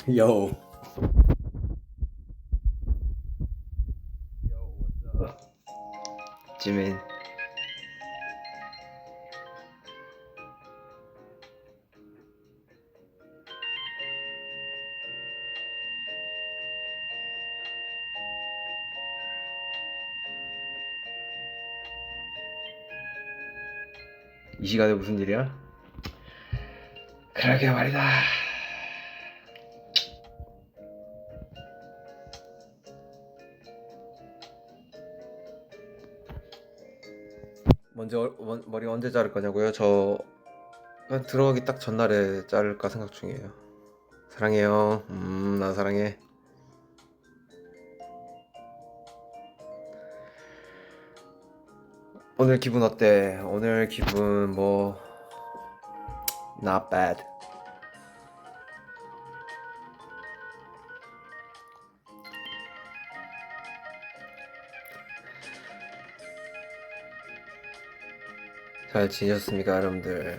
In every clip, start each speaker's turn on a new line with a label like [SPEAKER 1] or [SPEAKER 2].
[SPEAKER 1] Yo. 지민. 이 시간에 무슨 일이야? 그러게 말이다. 먼저 머리 언제 자를 거냐고요? 저 들어가기 딱 전날에 자를까 생각 중이에요. 사랑해요. 나 사랑해. 오늘 기분 어때? 오늘 기분 뭐 not bad. 잘 지내셨습니까, 여러분들?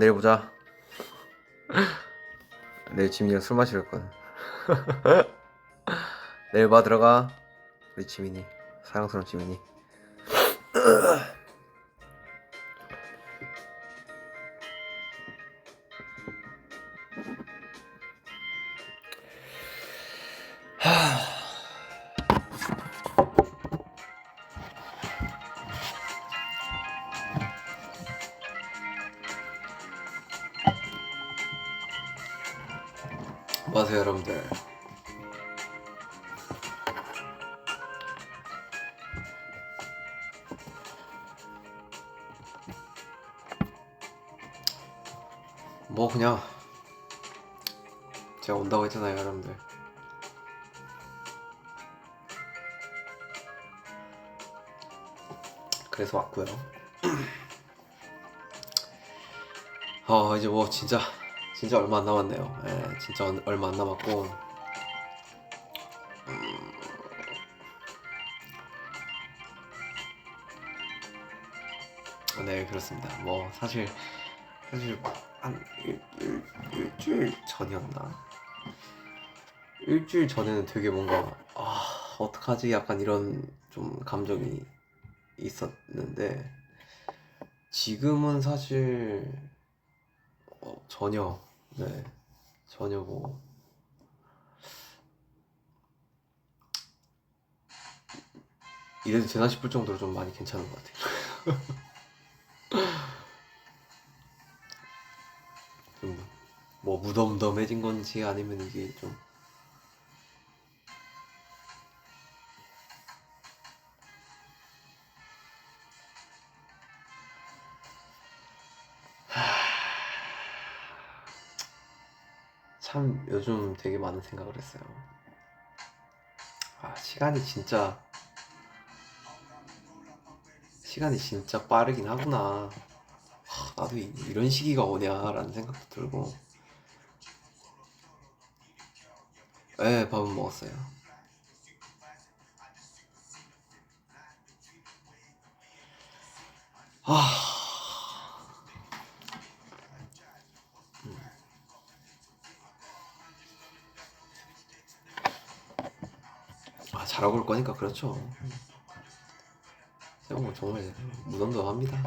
[SPEAKER 1] 내일 보자. 내일 지민이랑 술 마시러 갔거든. 내일 봐, 들어가. 우리 지민이, 사랑스러운 지민이. 뭐 하세요, 여러분들? 뭐 그냥 제가 온다고 했잖아요, 여러분들. 그래서 왔고요. 이제 뭐 진짜 얼마 안 남았네요. 예, 진짜 얼마 안 남았고, 네, 그렇습니다. 뭐 사실 한 일주일 전이었나? 일주일 전에는 되게 뭔가 어떡하지? 약간 이런 좀 감정이 있었는데, 지금은 사실 전혀 뭐 이래도 되나 싶을 정도로 좀 많이 괜찮은 것 같아요. 좀 뭐 무덤덤해진 건지 아니면 이게 좀 참 요즘 되게 많은 생각을 했어요. 시간이 진짜 빠르긴 하구나. 나도 이런 시기가 오냐라는 생각도 들고. 네, 밥은 먹었어요. 잘하고 올 거니까 그렇죠. 세영은 정말 무덤덤합니다.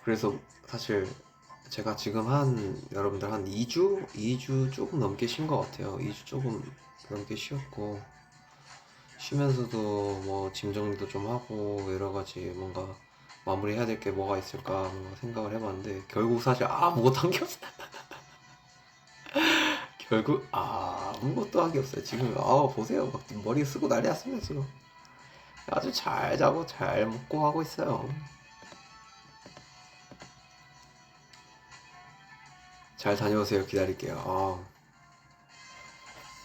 [SPEAKER 1] 그래서 사실 제가 지금 여러분들 한 2주 조금 넘게 쉰 것 같아요. 2주 조금 넘게 쉬었고, 쉬면서도 뭐 짐 정리도 좀 하고 여러 가지 뭔가 마무리해야 될 게 뭐가 있을까 뭔가 생각을 해봤는데, 결국 사실 아무것도 한 게 없어요. 결국 아무것도 한 게 없어요. 지금 보세요, 막 머리 쓰고 난리 났습니다. 지금 아주 잘 자고 잘 먹고 하고 있어요. 잘 다녀오세요. 기다릴게요.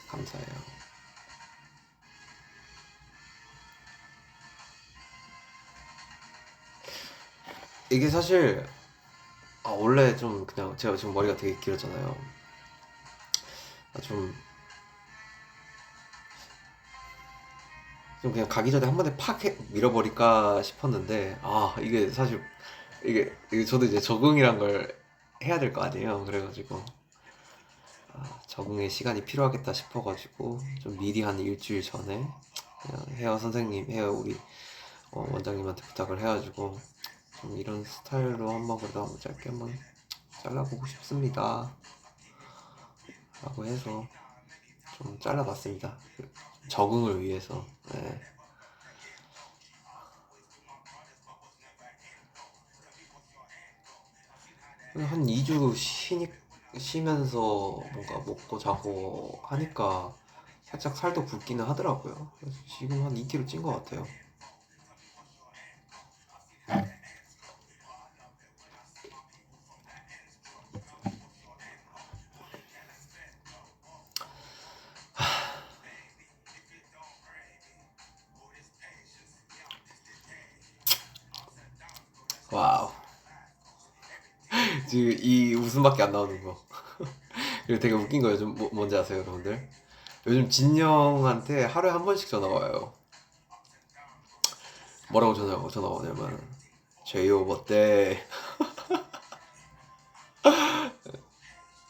[SPEAKER 1] 감사해요. 이게 사실 원래 좀 그냥 제가 지금 머리가 되게 길었잖아요. 좀 그냥 가기 전에 한 번에 팍 밀어버릴까 싶었는데 이게 사실 이게 저도 이제 적응이란 걸 해야 될 거 아니에요. 그래가지고 적응의 시간이 필요하겠다 싶어가지고 좀 미리 한 일주일 전에 그냥 헤어 선생님, 헤어 우리 원장님한테 부탁을 해가지고 좀 이런 스타일로 한번 그래도 한번 짧게 한번 잘라보고 싶습니다 라고 해서 좀 잘라봤습니다. 적응을 위해서. 네. 한 2주 쉬면서 뭔가 먹고 자고 하니까 살짝 살도 붓기는 하더라고요. 그래서 지금 한 2kg 찐 것 같아요. 와우. 지금 이 웃음밖에 안 나오는 거. 그리고 되게 웃긴 거 요즘 뭔지 아세요, 여러분들? 요즘 진영한테 하루에 한 번씩 전화 와요. 뭐라고 전화 오냐면 제이홉 어때?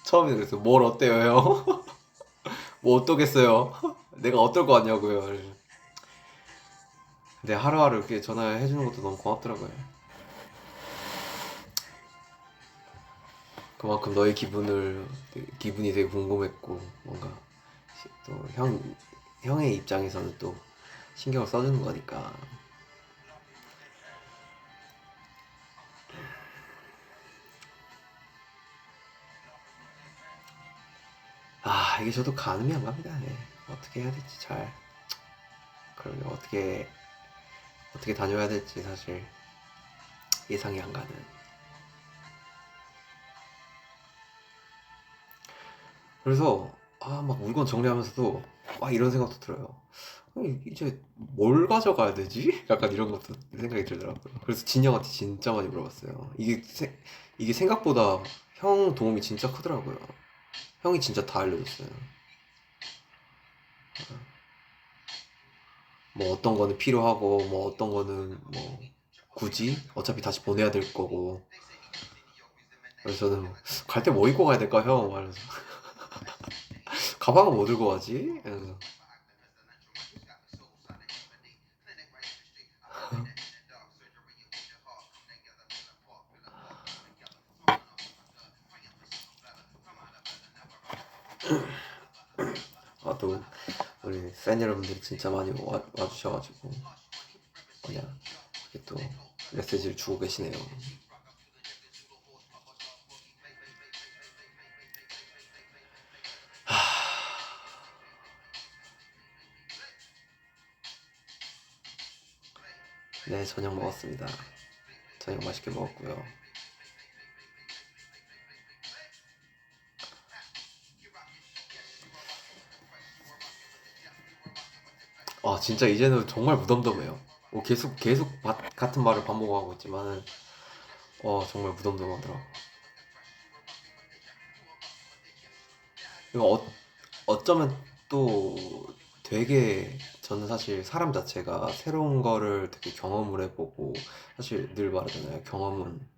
[SPEAKER 1] 처음에 그랬어요. 뭘 어때요, 형? 뭐 어떠겠어요? 내가 어떨 거 같냐고요. 근데 하루하루 이렇게 전화해주는 것도 너무 고맙더라고요. 그만큼 너의 기분이 되게 궁금했고, 뭔가 또 형의 입장에서는 또 신경을 써주는 거니까. 이게 저도 가늠이 안 갑니다. 네. 어떻게 해야 될지 그러게 어떻게 다녀야 될지 사실 예상이 안 가는. 그래서 막 물건 정리하면서도 막 이런 생각도 들어요. 이제 뭘 가져가야 되지? 약간 이런 것도 생각이 들더라고요. 그래서 진영한테 진짜 많이 물어봤어요. 이게 생각보다 형 도움이 진짜 크더라고요. 형이 진짜 다 알려줬어요. 뭐 어떤 거는 필요하고 뭐 어떤 거는 뭐 굳이 어차피 다시 보내야 될 거고. 그래서 저는 갈 때 뭐 입고 가야 될까 형? 말면서 가방은 뭐 들고 가지? 이러면서. 또 우리 팬 여러분들이 진짜 많이 와주셔가지고 그냥 이렇게 또 메시지를 주고 계시네요. 네, 저녁 먹었습니다. 저녁 맛있게 먹었고요. 진짜 이제는 정말 무덤덤해요. 계속 같은 말을 반복하고 있지만은 정말 무덤덤하더라고. 이거 어쩌면 또 되게 저는 사실 사람 자체가 새로운 거를 되게 경험을 해보고 사실 늘 말하잖아요. 경험은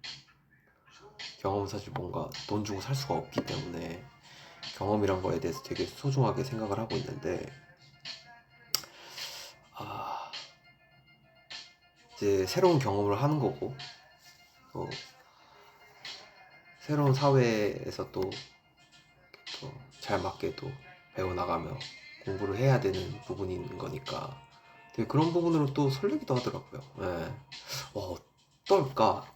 [SPEAKER 1] 사실 뭔가 돈 주고 살 수가 없기 때문에 경험이란 거에 대해서 되게 소중하게 생각을 하고 있는데 아, 이제 새로운 경험을 하는 거고 또 새로운 사회에서 또 잘 맞게 또 배워나가며 공부를 해야 되는 부분이 있는 거니까 되게 그런 부분으로 또 설레기도 하더라고요. 네. 어떨까?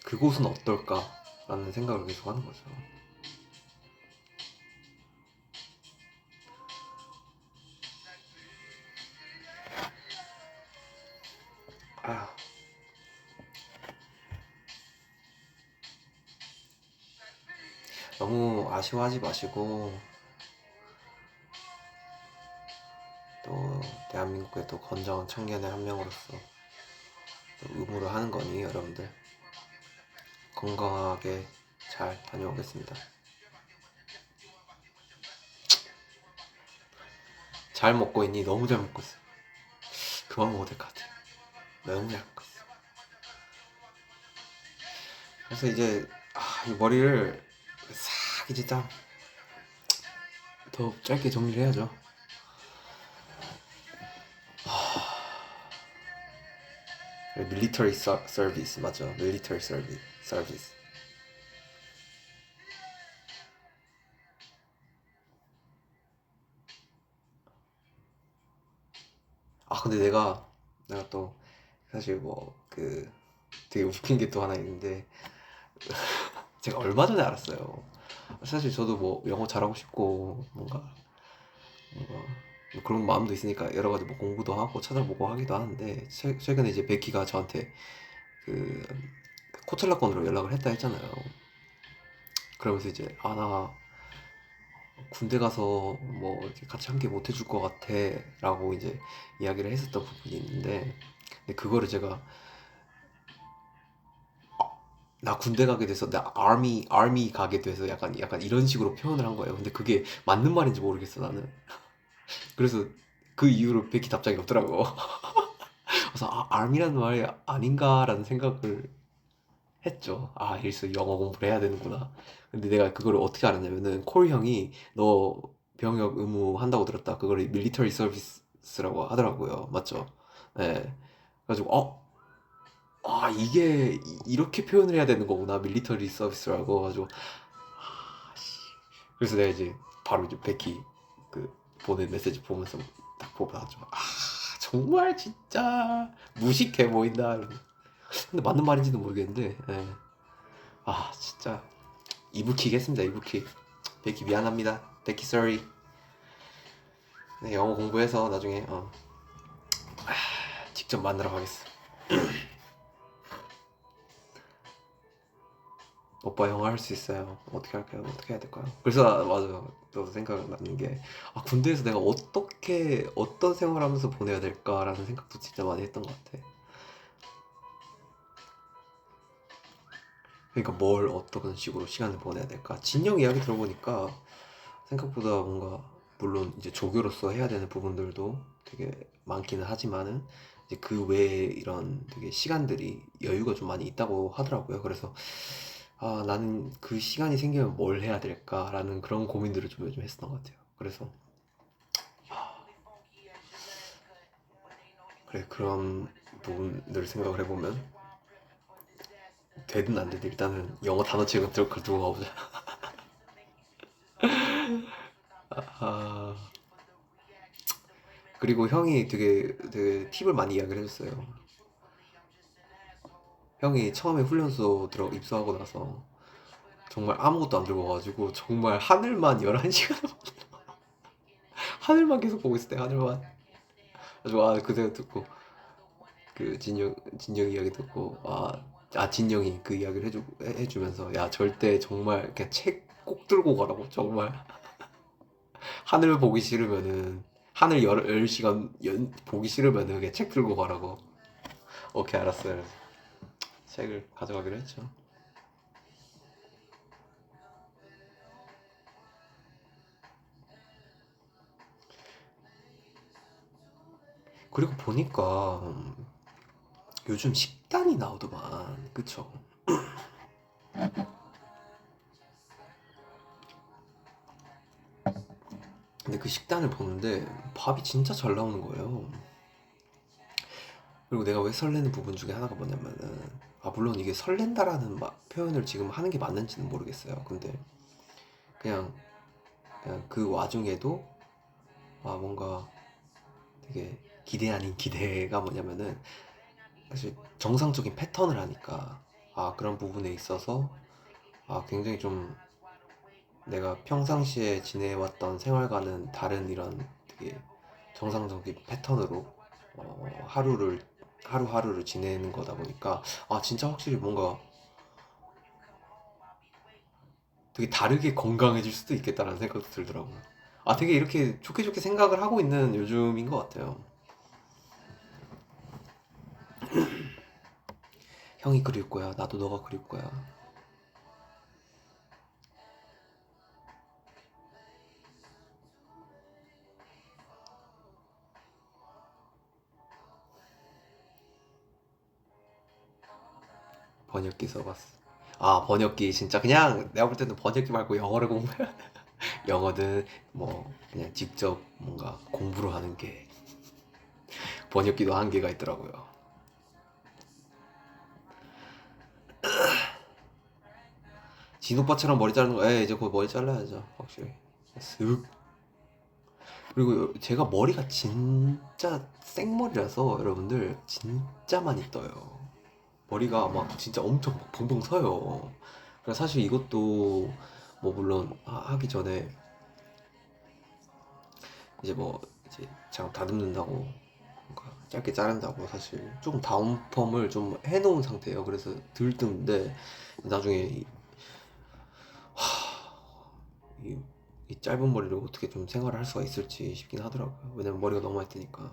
[SPEAKER 1] 그곳은 어떨까? 라는 생각을 계속 하는 거죠. 아, 너무 아쉬워하지 마시고 또 대한민국의 또 건장한 청년의 한 명으로서 의무로 하는 거니 여러분들 건강하게 잘 다녀오겠습니다. 잘 먹고 있니? 너무 잘 먹고 있어. 그만 먹어도 될 것 같아. 너무 잘 먹고 있어. 그래서 이제 이 머리를 싹 이제 딱 더 짧게 정리를 해야죠. 밀리터리 서비스 맞죠? 밀리터리 서비스. 근데 내가 또 사실 뭐 그 되게 웃긴 게 또 하나 있는데 제가 얼마 전에 알았어요. 사실 저도 뭐 영어 잘하고 싶고 뭔가 뭐 그런 마음도 있으니까 여러 가지 뭐 공부도 하고 찾아보고 하기도 하는데 최근에 이제 베키가 저한테 그 코첼라 건으로 연락을 했다 했잖아요. 그러면서 이제 나 군대 가서 뭐 이렇게 같이 함께 못 해줄 것 같아 라고 이제 이야기를 했었던 부분이 있는데 근데 그거를 제가 나 군대 가게 돼서 나 아미 가게 돼서 약간 이런 식으로 표현을 한 거예요. 근데 그게 맞는 말인지 모르겠어 나는. 그래서 그 이후로 베키 답장이 없더라고. 그래서 아미라는 말이 아닌가라는 생각을 했죠. 이래서 영어 공부를 해야 되는구나. 근데 내가 그걸 어떻게 알았냐면은 콜 형이 너 병역 의무 한다고 들었다. 그걸 밀리터리 서비스라고 하더라고요. 맞죠? 네. 그래가지고 이게 이렇게 표현을 해야 되는 거구나. 밀리터리 서비스라고. 가지고 씨. 그래서 내가 이제 바로 이제 베키 그 보낸 메시지 보면서 딱 보고 나죠. 정말 진짜 무식해 보인다. 근데 맞는 말인지는 모르겠는데. 예. 진짜 이불킥 했습니다. 이불킥. 베키 미안합니다. 베키 sorry. 네, 영어 공부해서 나중에 직접 만나러 가겠어. 오빠 영어 할 수 있어요. 어떻게 할까요? 어떻게 해야 될까요? 그래서 맞아요. 또 생각나는 게 군대에서 내가 어떤 생활하면서 보내야 될까라는 생각도 진짜 많이 했던 것 같아. 그러니까 뭘 어떤 식으로 시간을 보내야 될까? 진영 이야기 들어보니까 생각보다 뭔가 물론 이제 조교로서 해야 되는 부분들도 되게 많기는 하지만은 이제 그 외에 이런 되게 시간들이 여유가 좀 많이 있다고 하더라고요. 그래서 나는 그 시간이 생기면 뭘 해야 될까라는 그런 고민들을 좀 요즘 했었던 것 같아요. 그래서 그래 그런 부분들을 생각을 해보면 되든 안 되든 일단은 영어 단어책은 들고 가보자. 아, 그리고 형이 되게 팁을 많이 이야기를 해줬어요. 형이 처음에 훈련소 입소하고 나서 정말 아무것도 안 들고 와가지고 정말 하늘만 11시간 하늘만 계속 보고 있을 때 하늘만. 그래서 그 생각 듣고 그 진영 이야기 듣고 진영이 그 이야기를 해주면서 야 절대 정말 그냥 책 꼭 들고 가라고 정말 하늘 보기 싫으면은 하늘 10시간 보기 싫으면은 그냥 책 들고 가라고. 오케이 알았어요. 그래서 책을 가져가기로 했죠. 그리고 보니까 요즘 식단이 나오더만 그쵸? 근데 그 식단을 보는데 밥이 진짜 잘 나오는 거예요. 그리고 내가 왜 설레는 부분 중에 하나가 뭐냐면은 물론 이게 설렌다라는 표현을 지금 하는 게 맞는지는 모르겠어요. 근데 그냥 그 와중에도 뭔가 되게 기대 아닌 기대가 뭐냐면은 사실 정상적인 패턴을 하니까 그런 부분에 있어서 굉장히 좀 내가 평상시에 지내왔던 생활과는 다른 이런 되게 정상적인 패턴으로 하루하루를 지내는 거다 보니까 진짜 확실히 뭔가 되게 다르게 건강해질 수도 있겠다라는 생각도 들더라고요. 되게 이렇게 좋게 좋게 생각을 하고 있는 요즘인 것 같아요. 형이 그리울 거야. 나도 너가 그리울 거야. 번역기 써봤어. 아, 번역기 진짜 그냥 내가 볼 때는 번역기 말고 영어를 공부해. 영어든 뭐 그냥 직접 뭔가 공부를 하는 게 번역기도 한계가 있더라고요. 진오빠처럼 머리 자르는 거, 이제 곧 머리 잘라야죠. 확실히. 쓱. 그리고 제가 머리가 진짜 생머리라서 여러분들 진짜 많이 떠요. 머리가 막 진짜 엄청 막 벙벙 서요. 그래서 사실 이것도 뭐 물론 하기 전에 이제 뭐 이제 장 다듬는다고 뭔가 짧게 자른다고 사실 조금 다운펌을 좀 해놓은 상태예요. 그래서 들뜬데 나중에 이, 이 짧은 머리로 어떻게 좀 생활을 할 수가 있을지 싶긴 하더라고요. 왜냐면 머리가 너무 많이 뜨니까.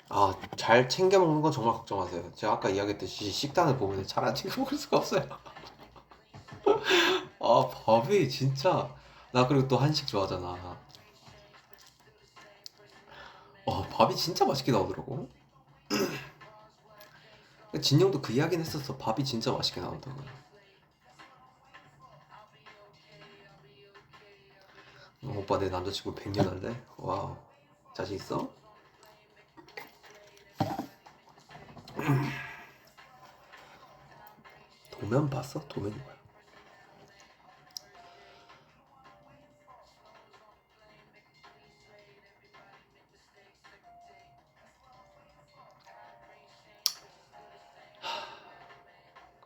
[SPEAKER 1] 아, 잘 챙겨 먹는 건 정말 걱정하세요. 제가 아까 이야기했듯이 식단을 보면 잘 안 챙겨 먹을 수가 없어요. 아, 밥이 진짜. 나 그리고 또 한식 좋아하잖아. 밥이 진짜 맛있게 나오더라고. 진영도 그 이야기는 했었어. 밥이 진짜 맛있게 나온다고. 오빠 내 남자친구 100년 할래? 와우. 자신 있어? 도면 봤어? 도면이 뭐야?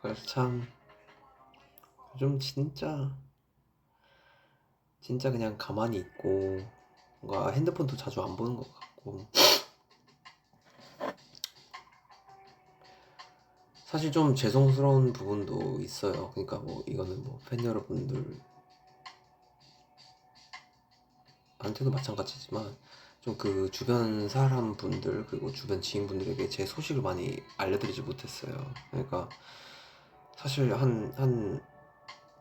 [SPEAKER 1] 그래서 참, 좀 진짜 그냥 가만히 있고, 뭔가 핸드폰도 자주 안 보는 것 같고, 사실 좀 죄송스러운 부분도 있어요. 그러니까 뭐, 이거는 뭐, 팬 여러분들한테도 마찬가지지만, 좀 그 주변 사람분들, 그리고 주변 지인분들에게 제 소식을 많이 알려드리지 못했어요. 그러니까, 사실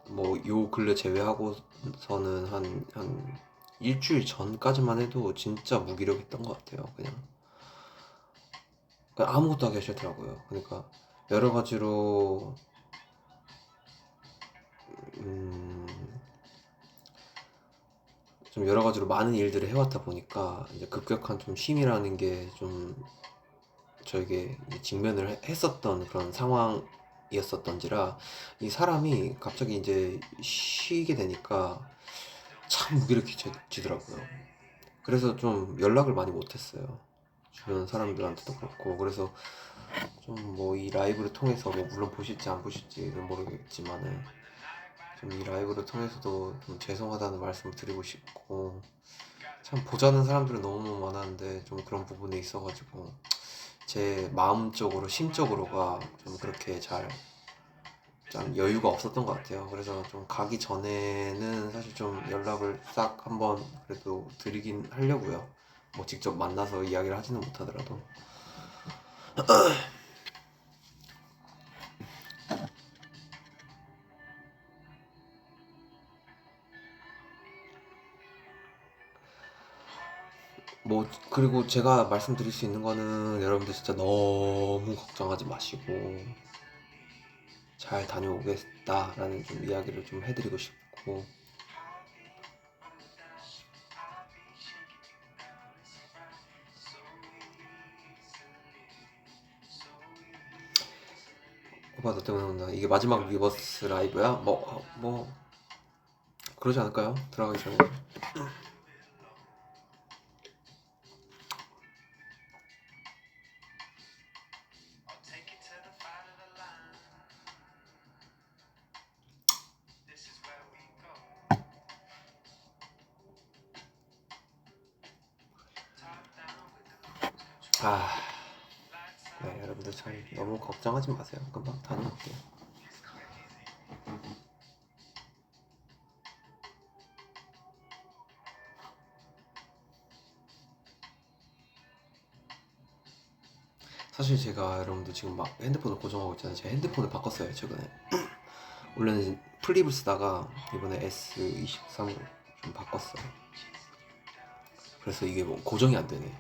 [SPEAKER 1] 뭐, 요 근래 제외하고서는 한 일주일 전까지만 해도 진짜 무기력했던 것 같아요. 그냥 아무것도 하기 싫더라고요. 그러니까 여러 가지로 음, 좀 여러 가지로 많은 일들을 해왔다 보니까 이제 급격한 좀 쉼이라는 게 좀 저에게 이제 직면을 했었던 그런 상황이었었던지라 이 사람이 갑자기 이제 쉬게 되니까 참 무기력해지더라고요. 그래서 좀 연락을 많이 못했어요. 주변 사람들한테도 그렇고 그래서 좀 뭐 이 라이브를 통해서 뭐 물론 보실지 안 보실지는 모르겠지만은 좀 이 라이브를 통해서도 좀 죄송하다는 말씀을 드리고 싶고 참 보자는 사람들은 너무 많았는데 좀 그런 부분에 있어가지고 제 마음적으로 심적으로가 좀 그렇게 좀 여유가 없었던 것 같아요. 그래서 좀 가기 전에는 사실 좀 연락을 싹 한번 그래도 드리긴 하려고요. 뭐 직접 만나서 이야기를 하지는 못하더라도 뭐 그리고 제가 말씀드릴 수 있는 거는 여러분들 진짜 너무 걱정하지 마시고 잘 다녀오겠다라는 좀 이야기를 좀 해드리고 싶고 오빠 너 때문에 온다. 이게 마지막 리버스 라이브야? 뭐 그러지 않을까요? 들어가기 전에. 아, 네, 여러분들 참 너무 걱정하지 마세요. 금방 다녀올게요. 사실 제가 여러분들 지금 막 핸드폰을 고정하고 있잖아요. 제가 핸드폰을 바꿨어요 최근에. 원래는 플립을 쓰다가 이번에 S23으로 좀 바꿨어요. 그래서 이게 뭐 고정이 안 되네.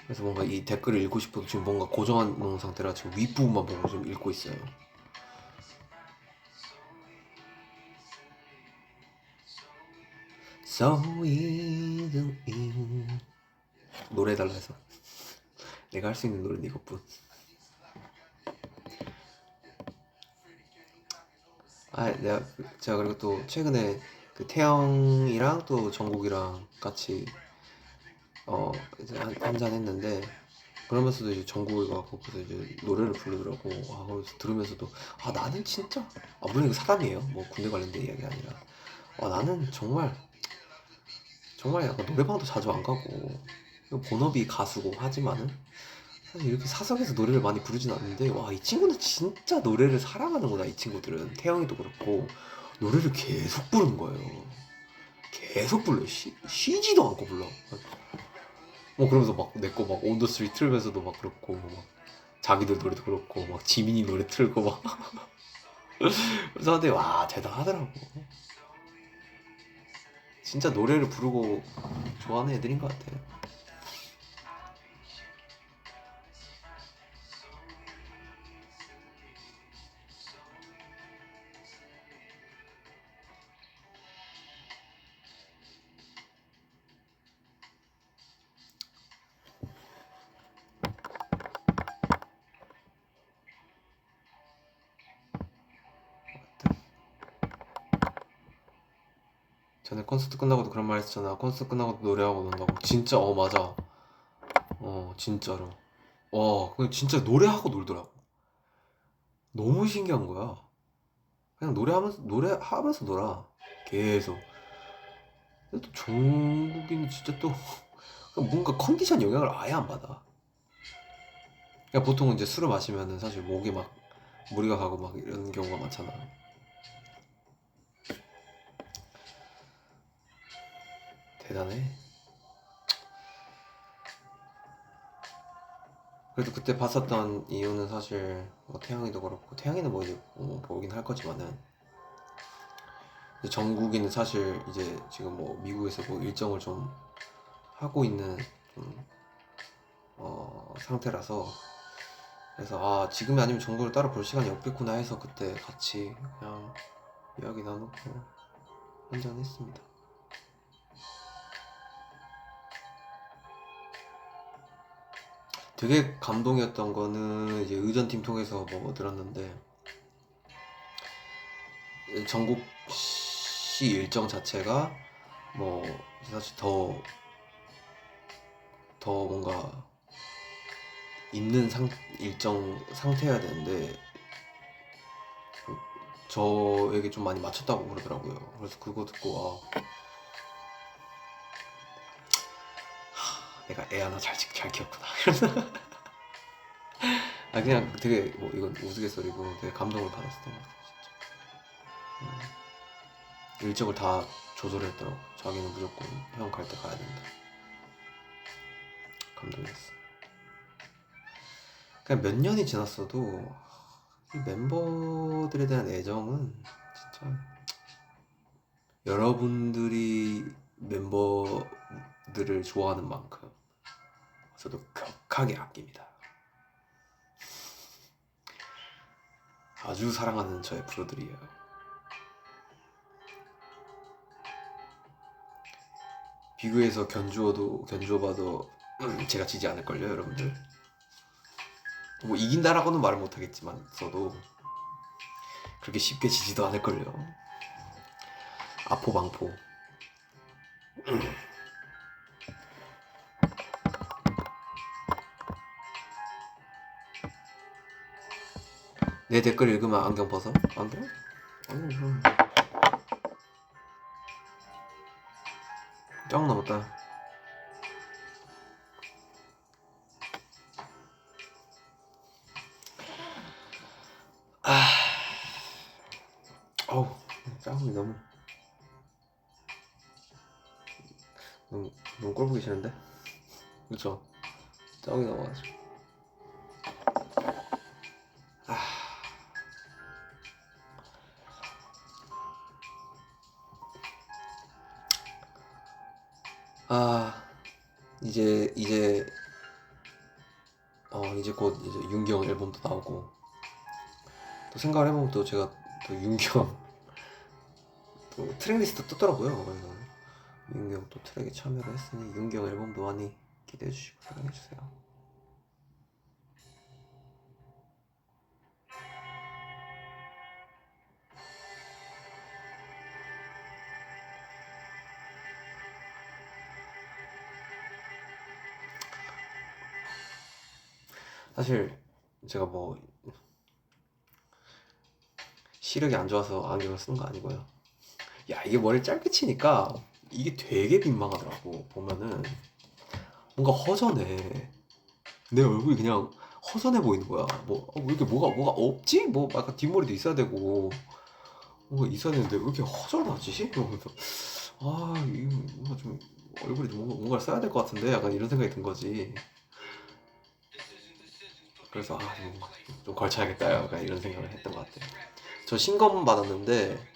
[SPEAKER 1] 그래서 뭔가 이 댓글을 읽고 싶어도 지금 뭔가 고정한 놓은 상태라 지금 윗부분만 보고 좀 읽고 있어요. So easy. 노래 해달라 해서 내가 할 수 있는 노래는 이것뿐. 제가 그리고 또 최근에 그 태영이랑 또 정국이랑 같이 이제 한잔 했는데, 그러면서도 이제 정국이가 거기서 이제 노래를 부르더라고. 그래서 들으면서도 나는 진짜, 물론 이거 사람이에요. 뭐 군대 관련된 이야기가 아니라, 나는 정말 정말 약간 노래방도 자주 안 가고 본업이 가수고 하지만은 사실 이렇게 사석에서 노래를 많이 부르진 않는데, 와, 이 친구는 진짜 노래를 사랑하는구나. 이 친구들은, 태영이도 그렇고 노래를 계속 부르는 거예요. 계속 불러. 쉬지도 않고 불러. 뭐 그러면서 막 내 거 막 온더 스트리 틀면서도 막 그렇고, 막 자기들 노래도 그렇고, 막 지민이 노래 틀고 막 그래서 근데 와, 대단하더라고. 진짜 노래를 부르고 좋아하는 애들인 것 같아요. 전에 콘서트 끝나고도 그런 말 했잖아. 콘서트 끝나고도 노래하고 논다고. 진짜 맞아. 진짜로. 그냥 진짜 노래하고 놀더라고. 너무 신기한 거야. 그냥 노래하면서 놀아. 계속. 근데 또 종국이는 진짜 또 뭔가 컨디션 영향을 아예 안 받아. 그러니까 보통 이제 술을 마시면은 사실 목이 막 무리가 가고 막 이런 경우가 많잖아. 대단해. 그래도 그때 봤었던 이유는 사실 뭐 태양이도 그렇고, 태양이는 뭐 이제 보긴 할 거지만은, 정국이는 사실 이제 지금 뭐 미국에서 뭐 일정을 좀 하고 있는 좀 상태라서, 그래서 지금이 아니면 정국을 따로 볼 시간이 없겠구나 해서 그때 같이 그냥 이야기 나누고 한잔 했습니다. 되게 감동이었던 거는 이제 의전팀 통해서 뭐 들었는데, 정국 씨 일정 자체가 뭐 사실 더 뭔가 있는 일정 상태여야 되는데 저에게 좀 많이 맞췄다고 그러더라고요. 그래서 그거 듣고 내가 애 하나 잘 키웠구나. 그냥 되게 뭐 이건 우스갯소리고 되게 감동을 받았었던 것 같아요. 진짜. 일정을 다 조절했더라고. 자기는 무조건 형 갈 때 가야 된다. 감동이었어. 그냥 몇 년이 지났어도 이 멤버들에 대한 애정은 진짜, 여러분들이 멤버들을 좋아하는 만큼 저도 격하게 아낍니다. 아주 사랑하는 저의 프로들이에요. 비교해서 견주어봐도 제가 지지 않을걸요, 여러분들. 뭐 이긴다라고는 말을 못하겠지만 써도 그렇게 쉽게 지지도 않을걸요. 아포방포. 내 댓글 읽으면 안경 벗어? 안경? 안경 짱 넘었다. 어우, 짱이 너무 너무 꼴 보기 싫은데? 그쵸? 짱이 나와가지고. 아, 아, 이제 이제 곧 이제 윤경 앨범도 나오고, 또 생각을 해보면 또 제가 또 윤경 또 트랙리스트 떴더라고요. 그래서 윤경 또 트랙에 참여를 했으니 윤경 앨범도 많이 기대해주시고 사랑해주세요. 사실 제가 뭐 시력이 안 좋아서 안경을 쓰는 거 아니고요. 야, 이게 머리를 짧게 치니까 이게 되게 민망하더라고. 보면은 뭔가 허전해. 내 얼굴이 그냥 허전해 보이는 거야. 왜 이렇게 뭐가 없지? 뭐 약간 뒷머리도 있어야 되고 뭔가 있어야 되는데 왜 이렇게 허전하지? 이러면서 이거 뭔가 좀 얼굴이 뭔가를 써야 될 것 같은데 약간 이런 생각이 든 거지. 그래서 좀 걸쳐야겠다 약간 이런 생각을 했던 것 같아요. 저 신검 받았는데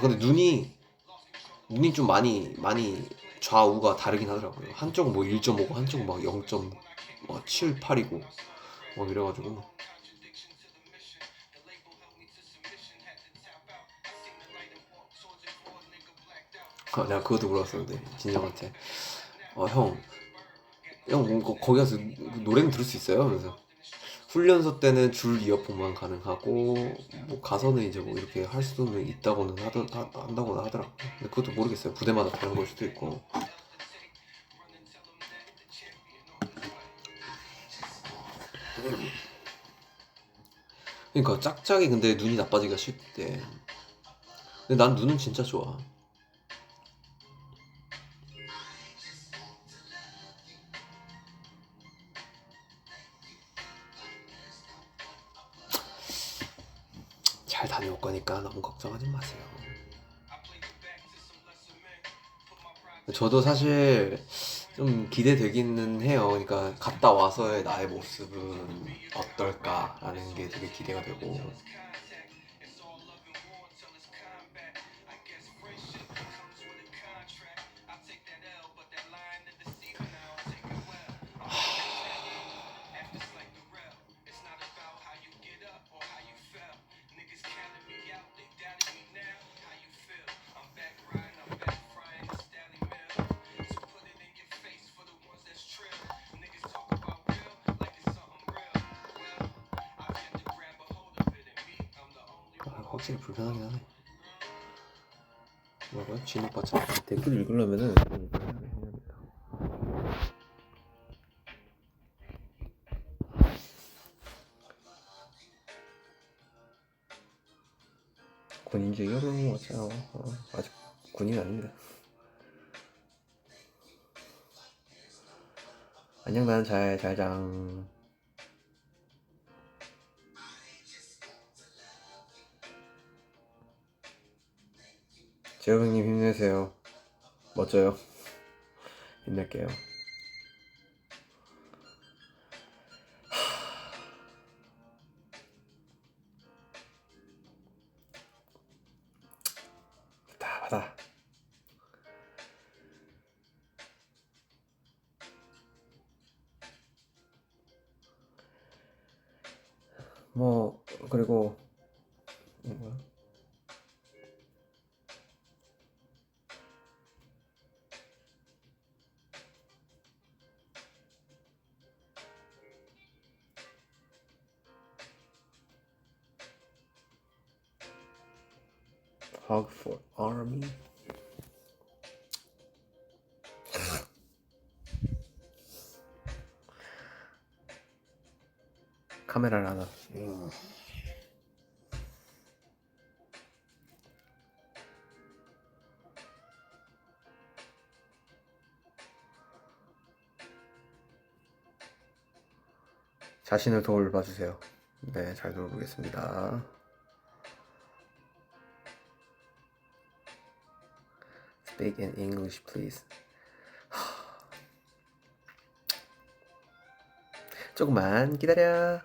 [SPEAKER 1] 근데 눈이 좀 많이 좌우가 다르긴 하더라고요. 한쪽은 뭐 1.5고 한쪽은 막 0.78이고 막 이래가지고 내가 그것도 물어봤었는데 진영한테 형 거기 가서 노래는 들을 수 있어요? 그래서 훈련소 때는 줄 이어폰만 가능하고 뭐 가서는 이제 뭐 이렇게 할 수는 있다고는 한다고는 하더라고요. 근데 그것도 모르겠어요. 부대마다 다른 걸 수도 있고. 그러니까 짝짝이 근데 눈이 나빠지기가 쉽대. 근데 난 눈은 진짜 좋아. 잘 다녀올 거니까 너무 걱정하지 마세요. 저도 사실 좀 기대되기는 해요. 그러니까 갔다 와서의 나의 모습은 어떨까라는 게 되게 기대가 되고. 확실히 불편하긴 하네. 뭐라고요? 진오빠처럼 댓글 읽으려면은 군인주의 어려운 것 같아요. 아직 군인 아닙니다. 안녕, 난 잘장. 재호 형님 힘내세요. 멋져요. 힘낼게요. 다 받아. 뭐 그리고 뭐야? Hug for Army. 카메라를 하나. 자신을 돌봐주세요. 네, 잘 돌보겠습니다. Speak in English, please. 조금만 기다려.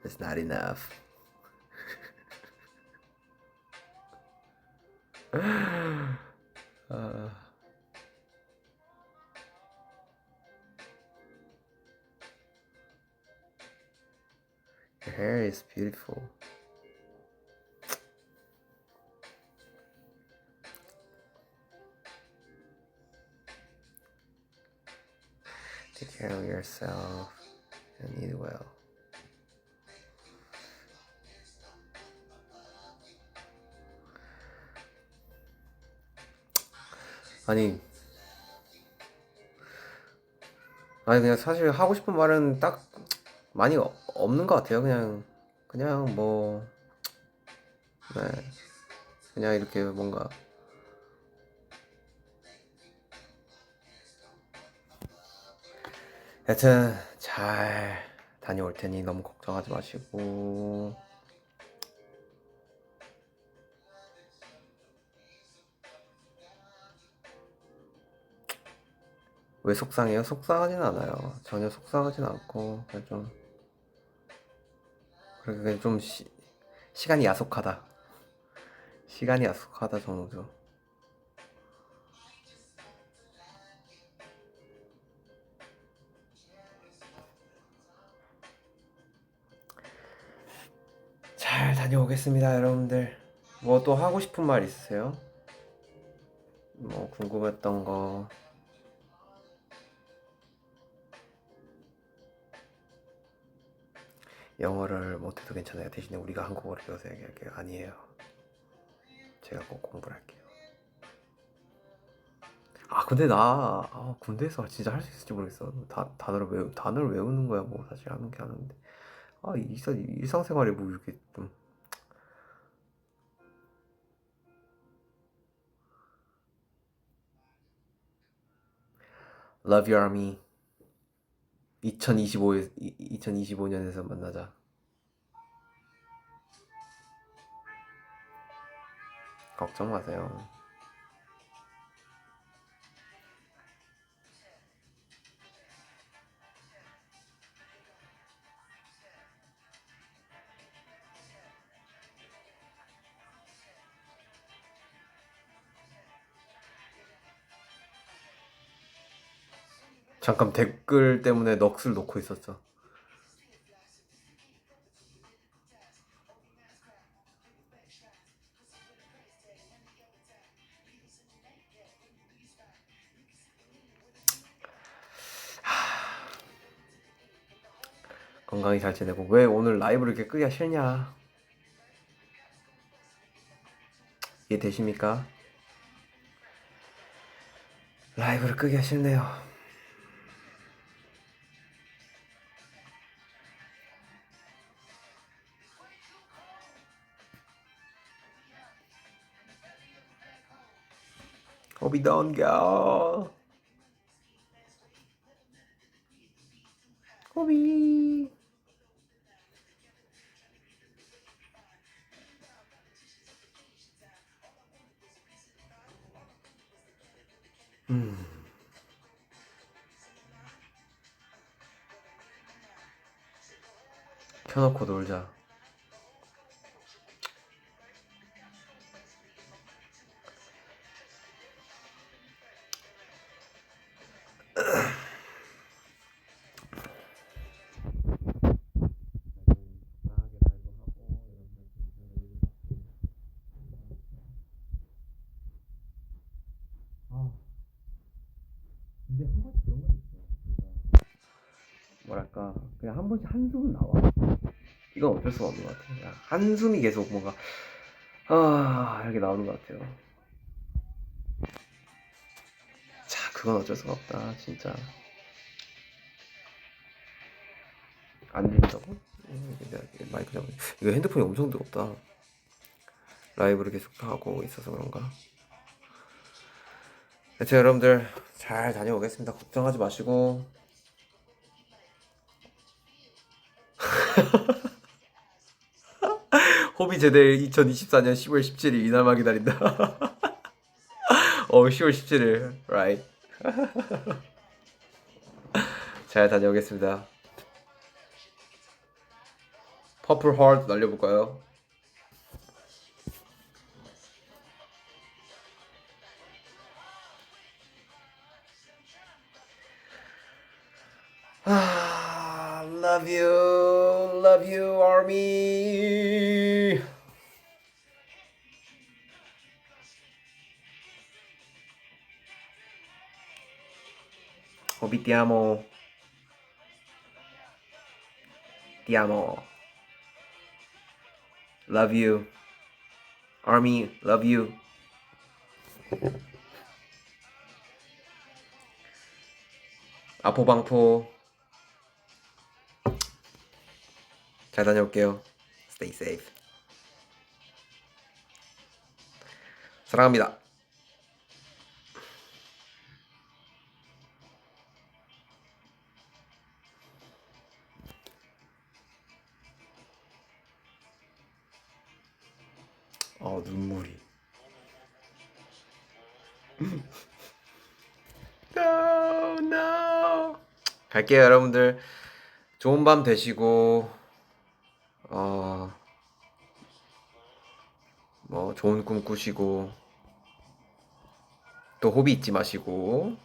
[SPEAKER 1] That's not enough. Your hair is beautiful. Take care of yourself and eat well. 아니 그냥 사실 하고 싶은 말은 딱 많이 없는 것 같아요. 그냥 뭐 네, 그냥 이렇게 뭔가 여튼 잘 다녀올 테니 너무 걱정하지 마시고. 왜 속상해요? 속상하진 않아요. 전혀 속상하진 않고 그냥 좀 시간이 야속하다. 시간이 야속하다 정도. 잘 다녀오겠습니다, 여러분들. 뭐 또 하고 싶은 말 있으세요? 뭐 궁금했던 거. 영어를 못해도 괜찮아요. 대신에 우리가 한국어를 배워서 얘기할게요. 아니에요. 제가 꼭 공부를 할게요. 근데 나 군대에서 진짜 할 수 있을지 모르겠어. 단어를 외우는 거야 뭐 사실 하는 게 하는데 일상생활에 뭐 이렇게 좀 Love Your Army 2025년에서 만나자. 걱정 마세요. 잠깐 댓글 때문에 넋을 놓고 있었어. 건강히 잘 지내고. 왜 오늘 라이브를 이렇게 끄기가 싫냐? 이해되십니까? 라이브를 끄기가 싫네요. 호비 don't go. 호비. 켜놓고 놀자. 근데 한 번씩 그런 건 있어. 뭐랄까 그냥 한 번씩 한숨은 나와. 이건 어쩔 수가 없는 것 같아요. 그냥 한숨이 계속 뭔가 이렇게 나오는 것 같아요. 자, 그건 어쩔 수가 없다 진짜. 안 된다고? 마이크 잡고. 이거 핸드폰이 엄청 뜨겁다. 라이브를 계속 하고 있어서 그런가. 하여튼 여러분들 잘 다녀오겠습니다. 걱정하지 마시고
[SPEAKER 2] 호비 제대 2024년 10월 17일 이날만 기다린다. 10월 17일, right. 잘 다녀오겠습니다. 퍼플 하트 날려볼까요? love you, army. 호비 띠아모, 띠아모. Love you, army. Love you. 아포방포. 잘 다녀올게요. Stay safe. 사랑합니다. 눈물이. No, no. 갈게요, 여러분들. 좋은 밤 되시고, 좋은 꿈 꾸시고, 또 호비 잊지 마시고,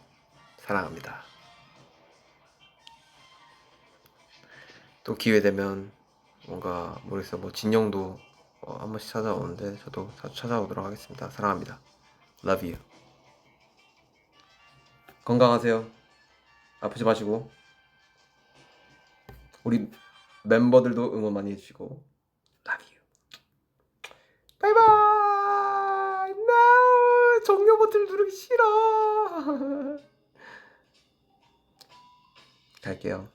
[SPEAKER 2] 사랑합니다. 또 기회 되면, 뭔가, 모르겠어요. 진영도 한 번씩 찾아오는데, 저도 자주 찾아오도록 하겠습니다. 사랑합니다. Love you. 건강하세요. 아프지 마시고, 우리 멤버들도 응원 많이 해주시고, Love you. 바이바이. No, 종료 버튼 누르기 싫어. 갈게요.